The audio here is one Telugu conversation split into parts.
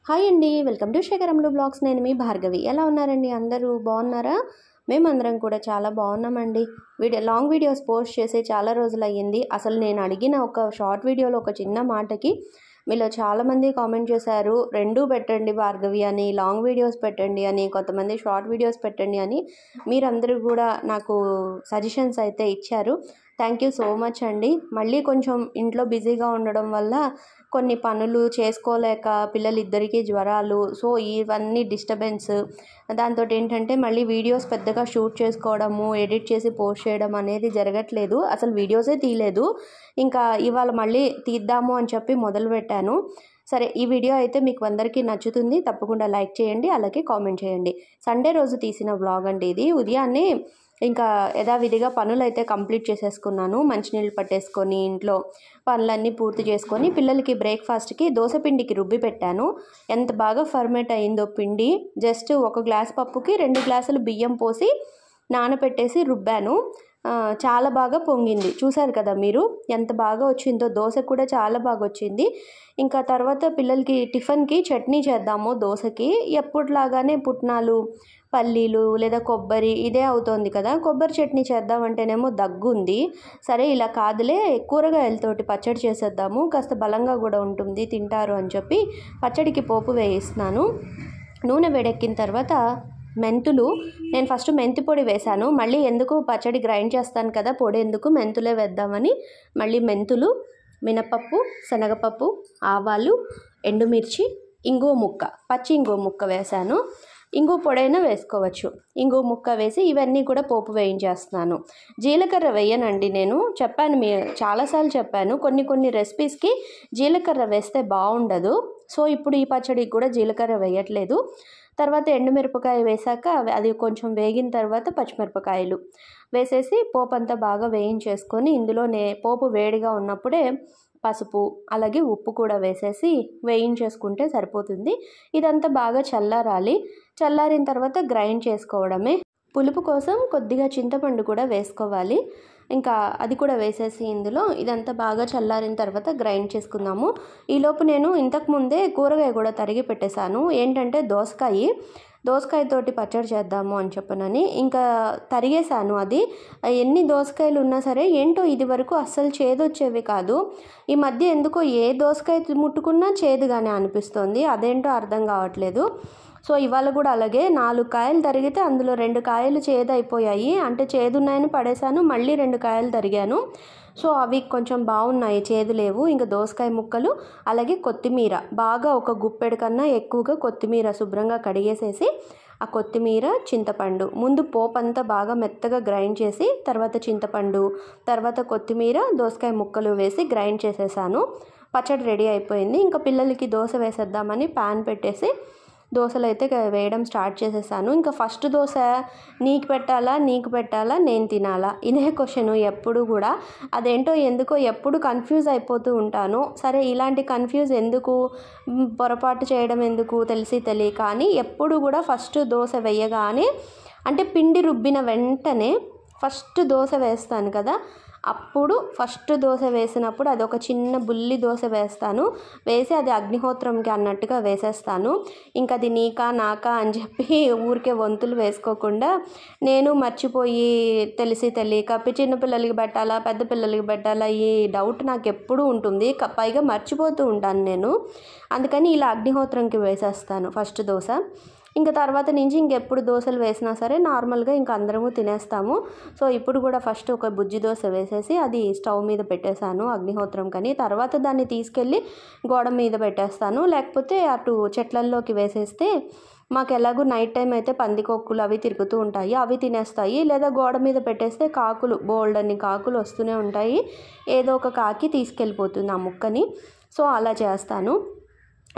హాయ్ అండి, వెల్కమ్ టు శేఖరంలో బ్లాగ్స్. నేను మీ భార్గవి. ఎలా ఉన్నారండి? అందరూ బాగున్నారా? మేమందరం కూడా చాలా బాగున్నామండి. లాంగ్ వీడియోస్ పోస్ట్ చేసి చాలా రోజులు అయ్యింది. అసలు నేను అడిగిన ఒక షార్ట్ వీడియోలో ఒక చిన్న మాటకి మీలో చాలామంది కామెంట్ చేశారు, రెండూ పెట్టండి భార్గవి అని, లాంగ్ వీడియోస్ పెట్టండి అని, కొంతమంది షార్ట్ వీడియోస్ పెట్టండి అని. మీరందరూ కూడా నాకు సజెషన్స్ అయితే ఇచ్చారు. థ్యాంక్ యూ సో మచ్ అండి. మళ్ళీ కొంచెం ఇంట్లో బిజీగా ఉండడం వల్ల కొన్ని పనులు చేసుకోలేక పిల్లలిద్దరికీ జ్వరాలు, సో ఇవన్నీ డిస్టర్బెన్స్, దాంతో ఏంటంటే మళ్ళీ వీడియోస్ పెద్దగా షూట్ చేసుకోవడము, ఎడిట్ చేసి పోస్ట్ చేయడం అనేది జరగట్లేదు. అసలు వీడియోసే తీయలేదు. ఇంకా ఇవాళ మళ్ళీ తీద్దాము అని చెప్పి మొదలుపెట్టాను. సరే, ఈ వీడియో అయితే మీకు అందరికీ నచ్చుతుంది. తప్పకుండా లైక్ చేయండి, అలాగే కామెంట్ చేయండి. సండే రోజు తీసిన వ్లాగ్ అండి ఇది. ఉదయాన్నే ఇంకా యథావిధిగా పనులు అయితే కంప్లీట్ చేసేసుకున్నాను. మంచినీళ్ళు పట్టేసుకొని ఇంట్లో పనులన్నీ పూర్తి చేసుకొని పిల్లలకి బ్రేక్ఫాస్ట్కి దోసపిండికి రుబ్బి పెట్టాను. ఎంత బాగా ఫర్మేట్ అయిందో పిండి. జస్ట్ ఒక గ్లాస్ పప్పుకి 2 గ్లాసులు బియ్యం పోసి నానబెట్టేసి రుబ్బాను. చాలా బాగా పొంగింది. చూసారు కదా మీరు ఎంత బాగా వచ్చిందో. దోశ కూడా చాలా బాగా వచ్చింది. ఇంకా తర్వాత పిల్లలకి టిఫిన్కి చట్నీ చేద్దాము దోశకి. ఎప్పటిలాగానే పుట్నాలు, పల్లీలు లేదా కొబ్బరి ఇదే అవుతోంది కదా. కొబ్బరి చట్నీ చేద్దామంటేనేమో దగ్గుంది. సరే ఇలా కాదులే, కూరగాయలతోటి పచ్చడి చేసేద్దాము, కాస్త బలంగా కూడా ఉంటుంది, తింటారు అని చెప్పి పచ్చడికి పోపు వేయిస్తున్నాను. నూనె వేడెక్కిన తర్వాత మెంతులు, నేను ఫస్ట్ మెంతి పొడి వేశాను. మళ్ళీ ఎందుకు పచ్చడి గ్రైండ్ చేస్తాను కదా, పొడి ఎందుకు, మెంతులే వేద్దామని మళ్ళీ మెంతులు, మినపప్పు, శనగపప్పు, ఆవాలు, ఎండుమిర్చి, ఇంగువ ముక్క, పచ్చి ఇంగువ ముక్క వేశాను. ఇంగువ పొడైనా వేసుకోవచ్చు. ఇంగువ ముక్క వేసి ఇవన్నీ కూడా పోపు వేయించేస్తున్నాను. జీలకర్ర వేయనండి నేను. చెప్పాను, చాలాసార్లు చెప్పాను, కొన్ని రెసిపీస్కి జీలకర్ర వేస్తే బాగుండదు. సో ఇప్పుడు ఈ పచ్చడికి కూడా జీలకర్ర వేయట్లేదు. తర్వాత ఎండుమిరపకాయ వేశాక అది కొంచెం వేగిన తర్వాత పచ్చిమిరపకాయలు వేసేసి పోపు అంతా బాగా వేయించేసుకొని ఇందులోనే పోపు వేడిగా ఉన్నప్పుడే పసుపు అలాగే ఉప్పు కూడా వేసేసి వేయించేసుకుంటే సరిపోతుంది. ఇదంతా బాగా చల్లారాలి. చల్లారిన తర్వాత గ్రైండ్ చేసుకోవడమే. పులుపు కోసం కొద్దిగా చింతపండు కూడా వేసుకోవాలి. ఇంకా అది కూడా వేసేసి ఇందులో ఇదంతా బాగా చల్లారిన తర్వాత గ్రైండ్ చేసుకుందాము. ఈలోపు నేను ఇంతకుముందే కూరగాయ కూడా తరిగి పెట్టేశాను. ఏంటంటే దోసకాయతోటి పచ్చడి చేద్దాము అని చెప్పనని ఇంకా తరిగేశాను. అది ఎన్ని దోసకాయలు ఉన్నా సరే ఏంటో ఇది వరకు అస్సలు చేదొచ్చేవి కాదు. ఈ మధ్య ఎందుకో ఏ దోసకాయ ముట్టుకున్నా చేదుగానే అనిపిస్తుంది. అదేంటో అర్థం కావట్లేదు. సో ఇవాళ కూడా అలాగే 4 కాయలు తరిగితే అందులో 2 కాయలు చేదైపోయాయి. అంటే చేదున్నాయని పడేశాను, మళ్ళీ 2 కాయలు తరిగాను. సో అవి కొంచెం బాగున్నాయి, చేదు లేవు. ఇంకా దోసకాయ ముక్కలు అలాగే కొత్తిమీర, బాగా ఒక గుప్పెడు కన్నా ఎక్కువగా కొత్తిమీర శుభ్రంగా కడిగేసేసి ఆ కొత్తిమీర, చింతపండు, ముందు పోపు అంతా బాగా మెత్తగా గ్రైండ్ చేసి తర్వాత చింతపండు, తర్వాత కొత్తిమీర, దోసకాయ ముక్కలు వేసి గ్రైండ్ చేసేసాను. పచ్చడి రెడీ అయిపోయింది. ఇంకా పిల్లలకి దోశ వేసేద్దామని ప్యాన్ పెట్టేసి దోశలు అయితే వేయడం స్టార్ట్ చేసేసాను. ఇంకా ఫస్ట్ దోశ నీకు పెట్టాలా నేను తినాలా, ఇదే క్వశ్చన్ ఎప్పుడు కూడా. అదేంటో ఎందుకో ఎప్పుడు కన్ఫ్యూజ్ అయిపోతూ ఉంటాను. సరే ఇలాంటి కన్ఫ్యూజ్ ఎందుకు, పొరపాటు చేయడం ఎందుకు తెలిసి తెలియక అని ఎప్పుడు కూడా ఫస్ట్ దోశ వేయగానే, అంటే పిండి రుబ్బిన వెంటనే ఫస్ట్ దోశ వేస్తాను కదా, అప్పుడు ఫస్ట్ దోశ వేసినప్పుడు అది ఒక చిన్న బుల్లి దోశ వేస్తాను. వేసి అది అగ్నిహోత్రంకి అన్నట్టుగా వేసేస్తాను. ఇంకా అది నీకా నాకా అని చెప్పి ఊరికే వంతులు వేసుకోకుండా, నేను మర్చిపోయి తెలిసి తెలియక చిన్నపిల్లలకి పెట్టాలా పెద్ద పిల్లలకి పెట్టాలా ఈ డౌట్ నాకు ఎప్పుడూ ఉంటుంది. పైగా మర్చిపోతూ ఉంటాను నేను. అందుకని ఇలా అగ్నిహోత్రంకి వేసేస్తాను ఫస్ట్ దోశ. ఇంకా తర్వాత నుంచి ఇంకెప్పుడు దోశలు వేసినా సరే నార్మల్గా ఇంకా అందరము తినేస్తాము. సో ఇప్పుడు కూడా ఫస్ట్ ఒక బుజ్జి దోశ వేసేసి అది స్టవ్ మీద పెట్టేశాను అగ్నిహోత్రం కని. తర్వాత దాన్ని తీసుకెళ్ళి గోడ మీద పెట్టేస్తాను. లేకపోతే అటు చెట్లల్లోకి వేసేస్తే మాకు ఎలాగో నైట్ టైం అయితే పందికొక్కులు అవి తిరుగుతూ ఉంటాయి, అవి తినేస్తాయి. లేదా గోడ మీద పెట్టేస్తే కాకులు, బోల్డ్ అన్ని కాకులు వస్తూనే ఉంటాయి. ఏదో ఒక కాకి తీసుకెళ్ళిపోతుంది ఆ ముక్కని. సో అలా చేస్తాను.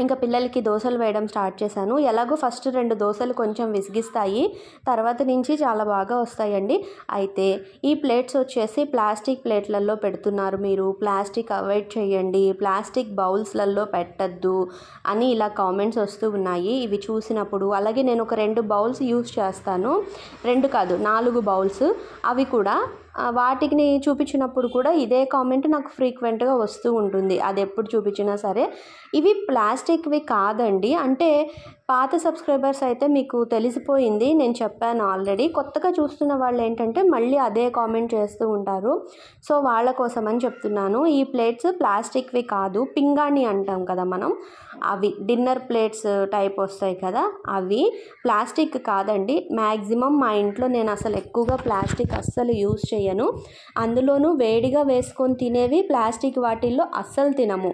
ఇంకా పిల్లలకి దోశలు వేయడం స్టార్ట్ చేశాను. ఎలాగో ఫస్ట్ 2 దోశలు కొంచెం విసిగిస్తాయి, తర్వాత నుంచి చాలా బాగా వస్తాయండి. అయితే ఈ ప్లేట్స్ వచ్చేసి ప్లాస్టిక్ ప్లేట్లలో పెడుతున్నారు మీరు, ప్లాస్టిక్ అవాయిడ్ చేయండి, ప్లాస్టిక్ బౌల్స్లలో పెట్టద్దు అని ఇలా కామెంట్స్ వస్తూ ఉన్నాయి ఇవి చూసినప్పుడు. అలాగే నేను ఒక 2 బౌల్స్ యూస్ చేస్తాను, 2 కాదు 4 బౌల్స్. అవి కూడా వాటిని చూపించినప్పుడు కూడా ఇదే కామెంట్ నాకు ఫ్రీక్వెంట్గా వస్తూ ఉంటుంది, అది ఎప్పుడు చూపించినా సరే. ఇవి ప్లాస్టిక్వి కాదండి. అంటే పాత సబ్స్క్రైబర్స్ అయితే మీకు తెలిసిపోయింది, నేను చెప్పాను ఆల్రెడీ. కొత్తగా చూస్తున్న వాళ్ళు ఏంటంటే మళ్ళీ అదే కామెంట్ చేస్తూ ఉంటారు. సో వాళ్ళ కోసం అని చెప్తున్నాను. ఈ ప్లేట్స్ ప్లాస్టిక్వి కాదు, పింగాణి అంటాం కదా మనం, అవి డిన్నర్ ప్లేట్స్ టైప్ వస్తాయి కదా, అవి ప్లాస్టిక్ కాదండి. మ్యాక్సిమం మా ఇంట్లో నేను అసలు ఎక్కువగా ప్లాస్టిక్ అస్సలు యూజ్ చేయను. అందులోనూ వేడిగా వేసుకొని తినేవి ప్లాస్టిక్ వాటిల్లో అస్సలు తినము.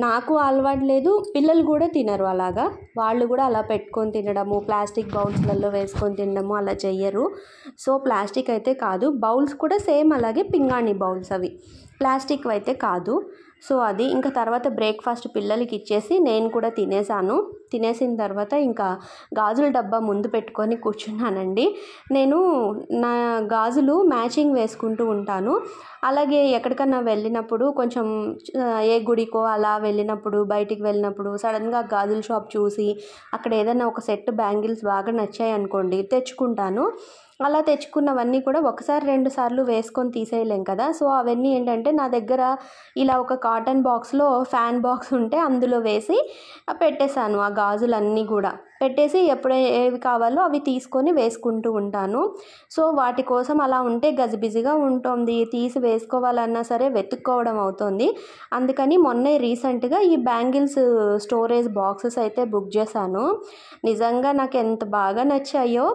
నాకు అలవాటు లేదు, పిల్లలు కూడా తినరు అలాగా. వాళ్ళు కూడా అలా పెట్టుకొని తినడము, ప్లాస్టిక్ బౌల్స్లలో వేసుకొని తినడము అలా చెయ్యరు. సో ప్లాస్టిక్ అయితే కాదు. బౌల్స్ కూడా సేమ్ అలాగే పింగాణి బౌల్స్, అవి ప్లాస్టిక్ అయితే కాదు. సో అది ఇంకా తర్వాత బ్రేక్ఫాస్ట్ పిల్లలకి ఇచ్చేసి నేను కూడా తినేసాను. తినేసిన తర్వాత ఇంకా గాజుల డబ్బా ముందు పెట్టుకొని కూర్చున్నానండి. నేను నా గాజులు మ్యాచింగ్ వేసుకుంటూ ఉంటాను. అలాగే ఎక్కడికన్నా వెళ్ళినప్పుడు కొంచెం ఏ గుడికో అలా వెళ్ళినప్పుడు, బయటికి వెళ్ళినప్పుడు సడన్గా గాజుల షాప్ చూసి అక్కడ ఏదైనా ఒక సెట్ బ్యాంగిల్స్ బాగా నచ్చాయి అనుకోండి, తెచ్చుకుంటాను. అలా తెచ్చుకున్నవన్నీ కూడా ఒకసారి 2 సార్లు వేసుకొని తీసేయలేం కదా. సో అవన్నీ ఏంటంటే నా దగ్గర ఇలా ఒక కాటన్ బాక్స్లో ఫ్యాన్ బాక్స్ ఉంటే అందులో వేసి పెట్టేశాను. ఆ గాజులన్నీ కూడా పెట్టేసి ఏవి కావాలో అవి తీసుకొని వేసుకుంటూ ఉంటాను. సో వాటి కోసం అలా ఉంటే గజిబిజిగా ఉంటుంది, తీసి వేసుకోవాలన్నా సరే వెతుక్కోవడం అవుతుంది. అందుకని మొన్నే రీసెంట్గా ఈ బ్యాంగిల్స్ స్టోరేజ్ బాక్సెస్ అయితే బుక్ చేశాను. నిజంగా నాకు ఎంత బాగా నచ్చాయో.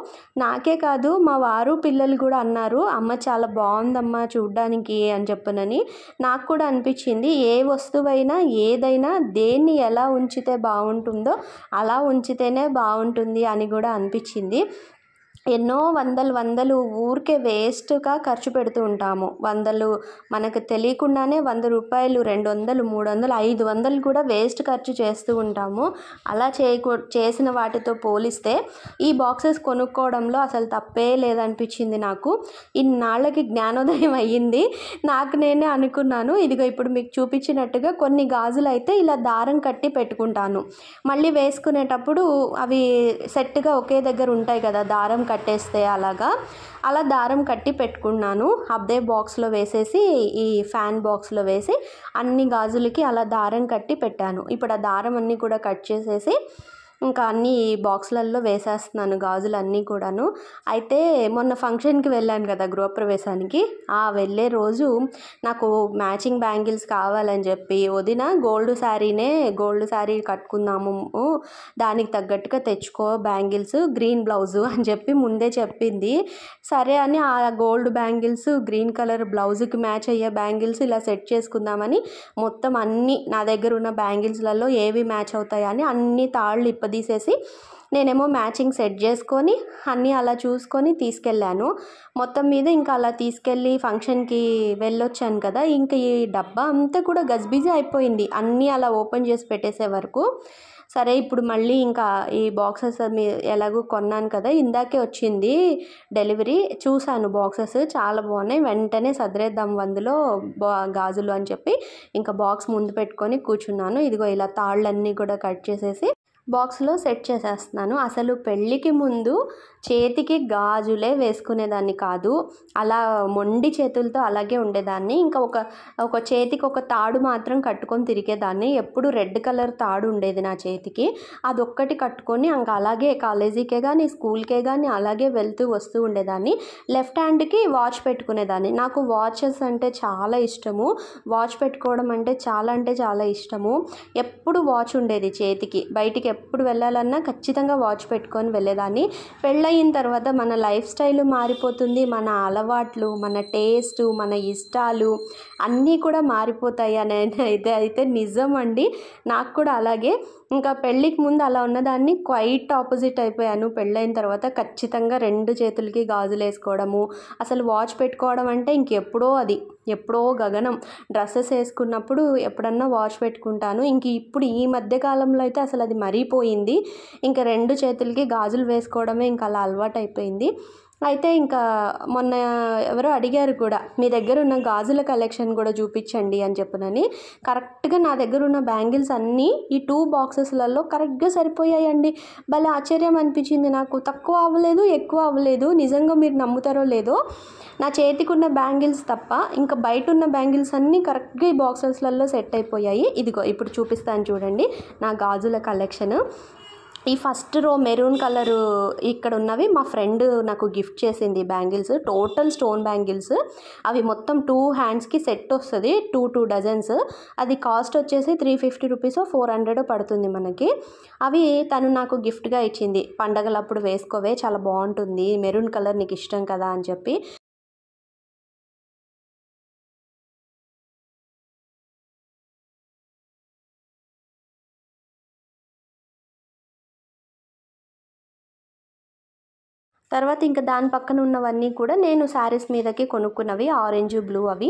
నాకే కాదు, మా వారు పిల్లలు కూడా అన్నారు, అమ్మ చాలా బాగుందమ్మా చూడ్డానికి అని చెప్పనని. నాకు కూడా అనిపించింది, ఏ వస్తువైనా ఏదైనా దేన్ని ఎలా ఉంచితే బాగుంటుందో అలా ఉంచితేనే బాగుంటుంది అని కూడా అనిపించింది. ఎన్నో వందలు ఊరికే వేస్ట్గా ఖర్చు పెడుతూ ఉంటాము. మనకు తెలియకుండానే 100 రూపాయలు, 200, 300, 500 కూడా వేస్ట్ ఖర్చు చేస్తూ ఉంటాము. అలా చేసిన వాటితో పోలిస్తే ఈ బాక్సెస్ కొనుక్కోవడంలో అసలు తప్పే లేదనిపించింది నాకు. ఇన్నాళ్ళకి జ్ఞానోదయం అయ్యింది. నాకు నేనే అనుకున్నాను. ఇదిగో ఇప్పుడు మీకు చూపించినట్టుగా కొన్ని గాజులు అయితే ఇలా దారం కట్టి పెట్టుకుంటాను. మళ్ళీ వేసుకునేటప్పుడు అవి సెట్గా ఒకే దగ్గర ఉంటాయి కదా, దారం కట్టేస్తే అలా దారం కట్టి పెట్టుకున్నాను. అదే బాక్స్లో వేసేసి ఈ ఫ్యాన్ బాక్స్లో వేసి అన్ని గాజులకి అలా దారం కట్టి పెట్టాను. ఇప్పుడు ఆ దారం అన్నీ కూడా కట్ చేసేసి ఇంకా అన్నీ బాక్స్లలో వేసేస్తున్నాను గాజులన్నీ కూడాను. అయితే మొన్న ఫంక్షన్కి వెళ్ళాను కదా, గృహప్రవేశానికి. వెళ్ళే రోజు నాకు మ్యాచింగ్ బ్యాంగిల్స్ కావాలని చెప్పి వదిన గోల్డ్ శారీ కట్టుకుందాము, దానికి తగ్గట్టుగా తెచ్చుకో బ్యాంగిల్స్, గ్రీన్ బ్లౌజు అని చెప్పి ముందే చెప్పింది. సరే అని ఆ గోల్డ్ బ్యాంగిల్స్, గ్రీన్ కలర్ బ్లౌజుకి మ్యాచ్ అయ్యే బ్యాంగిల్స్ ఇలా సెట్ చేసుకుందామని మొత్తం అన్నీ నా దగ్గర ఉన్న బ్యాంగిల్స్లలో ఏవి మ్యాచ్ అవుతాయని అన్ని తాళ్ళు ఇప్పదీసేసి నేనేమో మ్యాచింగ్ సెట్ చేసుకొని అన్నీ అలా చూసుకొని తీసుకెళ్ళాను. మొత్తం మీద ఇంకా అలా తీసుకెళ్ళి ఫంక్షన్కి వెళ్ళొచ్చాను కదా. ఇంకా ఈ డబ్బా అంతా కూడా గజిబిజి అయిపోయింది, అన్నీ అలా ఓపెన్ చేసి పెట్టేసే వరకు. సరే ఇప్పుడు మళ్ళీ ఇంకా ఈ బాక్సెస్ ఎలాగో కొన్నాను కదా, ఇందాకే వచ్చింది డెలివరీ, చూశాను బాక్సెస్ చాలా బాగున్నాయి, వెంటనే సదిరేద్దాం అందులో గాజులు అని చెప్పి ఇంకా బాక్స్ ముందు పెట్టుకొని కూర్చున్నాను. ఇదిగో ఇలా తాళ్ళన్నీ కూడా కట్ చేసేసి బాక్స్లో సెట్ చేసేస్తున్నాను. అసలు పెళ్ళికి ముందు చేతికి గాజులే వేసుకునేదాన్ని కాదు, అలా మొండి చేతులతో అలాగే ఉండేదాన్ని. ఇంకా ఒక చేతికి ఒక తాడు మాత్రం కట్టుకొని తిరిగేదాన్ని. ఎప్పుడు రెడ్ కలర్ తాడు ఉండేది నా చేతికి, అదొక్కటి కట్టుకొని ఇంకా అలాగే కాలేజీకే కానీ స్కూల్కే కానీ అలాగే వెళ్తూ వస్తూ ఉండేదాన్ని. లెఫ్ట్ హ్యాండ్కి వాచ్ పెట్టుకునేదాన్ని. నాకు వాచెస్ అంటే చాలా ఇష్టము, వాచ్ పెట్టుకోవడం అంటే చాలా ఇష్టము. ఎప్పుడు వాచ్ ఉండేది చేతికి, బయటికి ఎప్పుడు వెళ్ళాలన్నా ఖచ్చితంగా వాచ్ పెట్టుకొని వెళ్ళేదాన్ని. పెళ్ళయిన తర్వాత మన లైఫ్ స్టైల్ మారిపోతుంది, మన అలవాట్లు, మన టేస్ట్, మన ఇష్టాలు అన్నీ కూడా మారిపోతాయి అనేది అయితే నిజం అండి. నాకు కూడా అలాగే. ఇంకా పెళ్ళికి ముందు అలా ఉన్నదాన్ని క్వైట్ ఆపోజిట్ అయిపోయాను. పెళ్ళైన తర్వాత ఖచ్చితంగా 2 చేతులకి గాజులు వేసుకోవడము, అసలు వాచ్ పెట్టుకోవడం అంటే ఎప్పుడో గగనం. డ్రెస్సెస్ వేసుకున్నప్పుడు ఎప్పుడన్నా వాచ్ పెట్టుకుంటాను. ఇప్పుడు ఈ మధ్య కాలంలో అయితే అసలు అది మరిపోయింది. ఇంకా 2 చేతులకి గాజులు వేసుకోవడమే ఇంకా అలా అలవాటు అయిపోయింది. అయితే ఇంకా మొన్న ఎవరో అడిగారు కూడా, మీ దగ్గర ఉన్న గాజుల కలెక్షన్ కూడా చూపించండి అని చెప్పనని. కరెక్ట్గా నా దగ్గర ఉన్న బ్యాంగిల్స్ అన్నీ ఈ 2 బాక్సెస్లలో కరెక్ట్గా సరిపోయాయండి. భలే ఆశ్చర్యం అనిపించింది నాకు. తక్కువ అవ్వలేదు, ఎక్కువ అవ్వలేదు. నిజంగా మీరు నమ్ముతారో లేదో, నా చేతికి ఉన్న బ్యాంగిల్స్ తప్ప ఇంకా బయట ఉన్న బ్యాంగిల్స్ అన్నీ కరెక్ట్గా ఈ బాక్సెస్లలో సెట్ అయిపోయాయి. ఇదిగో ఇప్పుడు చూపిస్తాను చూడండి నా గాజుల కలెక్షన్. ఈ ఫస్ట్ రో మెరూన్ కలరు ఇక్కడ ఉన్నవి మా ఫ్రెండ్ నాకు గిఫ్ట్ చేసింది బ్యాంగిల్స్. Total stone bangles. అవి మొత్తం 2 హ్యాండ్స్కి సెట్ వస్తుంది, 2 డజన్స్. అది కాస్ట్ వచ్చేసి 350 రూపీస్ 400 పడుతుంది మనకి. అవి తను నాకు గిఫ్ట్గా ఇచ్చింది. పండగలప్పుడు వేసుకోవే, చాలా బాగుంటుంది, మెరూన్ కలర్ నీకు ఇష్టం కదా అని చెప్పి. తర్వాత ఇంకా దాని పక్కన ఉన్నవన్నీ కూడా నేను శారీస్ మీదకి కొనుక్కున్నవి, ఆరెంజ్ బ్లూ అవి.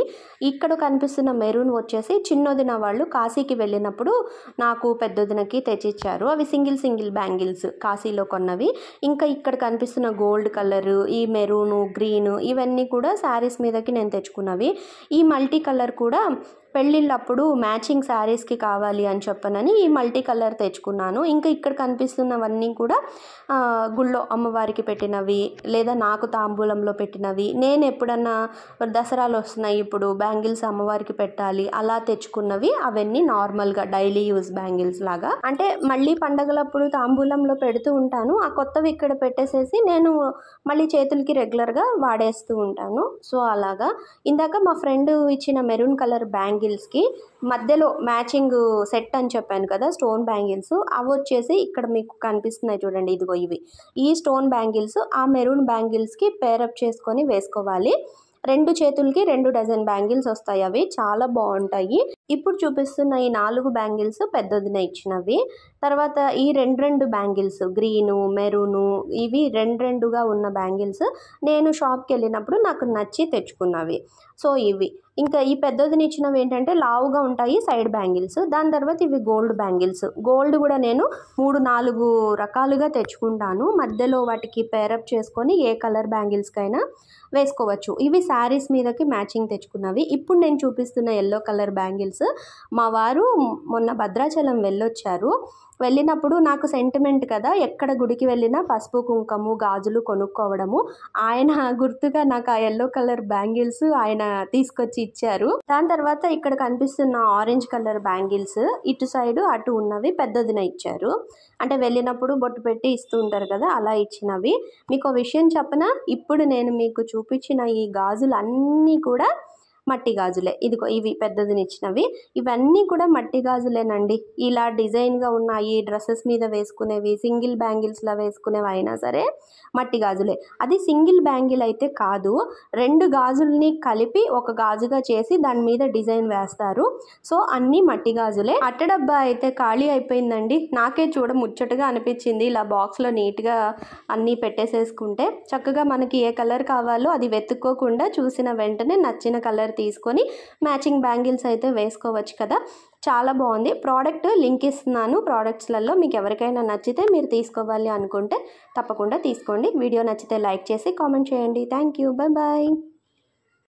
ఇక్కడ కనిపిస్తున్న మెరూన్ వచ్చేసి చిన్నొదిన వాళ్ళు కాశీకి వెళ్ళినప్పుడు నాకు పెద్దొదినకి తెచ్చిచ్చారు. అవి సింగిల్ బ్యాంగిల్స్ కాశీలో కొన్నవి. ఇంకా ఇక్కడ కనిపిస్తున్న గోల్డ్ కలరు, ఈ మెరూను, గ్రీను ఇవన్నీ కూడా శారీస్ మీదకి నేను తెచ్చుకున్నవి. ఈ మల్టీ కలర్ కూడా పెళ్ళిళ్ళప్పుడు మ్యాచింగ్ శారీస్కి కావాలి అని చెప్పనని ఈ మల్టీ కలర్ తెచ్చుకున్నాను. ఇంకా ఇక్కడ కనిపిస్తున్నవన్నీ కూడా గుళ్ళో అమ్మవారికి పెట్టినవి, లేదా నాకు తాంబూలంలో పెట్టినవి. నేను ఎప్పుడన్నా దసరాలు వస్తున్నాయి, ఇప్పుడు బ్యాంగిల్స్ అమ్మవారికి పెట్టాలి, అలా తెచ్చుకున్నవి. అవన్నీ నార్మల్గా డైలీ యూజ్ బ్యాంగిల్స్ లాగా. అంటే మళ్ళీ పండగలప్పుడు తాంబూలంలో పెడుతూ ఉంటాను, ఆ కొత్తవి ఇక్కడ పెట్టేసేసి నేను మళ్ళీ చేతులకి రెగ్యులర్గా వాడేస్తూ ఉంటాను. సో అలాగా. ఇందాక మా ఫ్రెండ్ ఇచ్చిన మెరూన్ కలర్ బ్యాంగిల్స్కి మధ్యలో మ్యాచింగ్ సెట్ అని చెప్పాను కదా, స్టోన్ బ్యాంగిల్స్. అవి వచ్చేసి ఇక్కడ మీకు కనిపిస్తున్నాయి చూడండి, ఇదిగో ఇవి. ఈ స్టోన్ బ్యాంగిల్స్ ఆ మెరూన్ బ్యాంగిల్స్కి పేరప్ చేసుకొని వేసుకోవాలి. 2 చేతులకి 2 డజన్ బ్యాంగిల్స్ వస్తాయి. అవి చాలా బాగుంటాయి. ఇప్పుడు చూపిస్తున్న ఈ 4 బ్యాంగిల్స్ పెద్దదిన ఇచ్చినవి. తర్వాత ఈ 2 బ్యాంగిల్స్ గ్రీను, మెరూను, ఇవి 2గా ఉన్న బ్యాంగిల్స్ నేను షాప్కి వెళ్ళినప్పుడు నాకు నచ్చి తెచ్చుకున్నవి. సో ఇవి. ఇంకా ఈ పెద్దదిని ఇచ్చినవి ఏంటంటే లావుగా ఉంటాయి సైడ్ బ్యాంగిల్స్. దాని తర్వాత ఇవి గోల్డ్ బ్యాంగిల్స్. గోల్డ్ కూడా నేను 3-4 రకాలుగా తెచ్చుకుంటాను. మధ్యలో వాటికి పేరప్ చేసుకొని ఏ కలర్ బ్యాంగిల్స్కైనా వేసుకోవచ్చు. ఇవి శారీస్ మీదకి మ్యాచింగ్ తెచ్చుకున్నవి. ఇప్పుడు నేను చూపిస్తున్న ఎల్లో కలర్ బ్యాంగిల్స్ మా వారు మొన్న భద్రాచలం వెళ్ళొచ్చారు. వెళ్ళినప్పుడు నాకు సెంటిమెంట్ కదా, ఎక్కడ గుడికి వెళ్ళినా పసుపు కుంకుమ గాజులు కొనుక్కోవడము. ఆయన గుర్తుగా నాకు ఆ ఎల్లో కలర్ బ్యాంగిల్స్ ఆయన తీసుకొచ్చి ఇచ్చారు. దాని తర్వాత ఇక్కడ కనిపిస్తున్న ఆరెంజ్ కలర్ బ్యాంగిల్స్ ఇటు సైడు అటు ఉన్నవి పెద్దదిన ఇచ్చారు. అంటే వెళ్ళినప్పుడు బొట్టు పెట్టి ఇస్తూ ఉంటారు కదా, అలా ఇచ్చినవి. మీకు విషయం చెప్పనా, ఇప్పుడు నేను మీకు చూపించిన ఈ గాజులు అన్నీ కూడా మట్టి గాజులే. ఇదిగో ఇవి పెద్దదినిచ్చినవి. ఇవన్నీ కూడా మట్టి గాజులేనండి. ఇలా డిజైన్గా ఉన్నాయి, డ్రెస్సెస్ మీద వేసుకునేవి, సింగిల్ బ్యాంగిల్స్లా వేసుకునేవి అయినా సరే మట్టి గాజులే. అది సింగిల్ బ్యాంగిల్ అయితే కాదు, 2 గాజుల్ని కలిపి ఒక గాజుగా చేసి దాని మీద డిజైన్ వేస్తారు. సో అన్నీ మట్టి గాజులే. అట్టడబ్బా అయితే ఖాళీ అయిపోయిందండి. నాకే చూడ ముచ్చటగా అనిపించింది. ఇలా బాక్స్లో నీట్గా అన్నీ పెట్టేసేసుకుంటే చక్కగా మనకి ఏ కలర్ కావాలో అది వెతుక్కోకుండా చూసిన వెంటనే నచ్చిన కలర్ తీసుకొని మ్యాచింగ్ బ్యాంగిల్స్ అయితే వేసుకోవచ్చు కదా. చాలా బాగుంది. ప్రోడక్ట్ లింక్ ఇస్తున్నాను. ప్రోడక్ట్స్లలో మీకు ఎవరికైనా నచ్చితే మీరు తీసుకోవాలి అనుకుంటే తప్పకుండా తీసుకోండి. వీడియో నచ్చితే లైక్ చేసి కామెంట్ చేయండి. Thank you. బాయ్.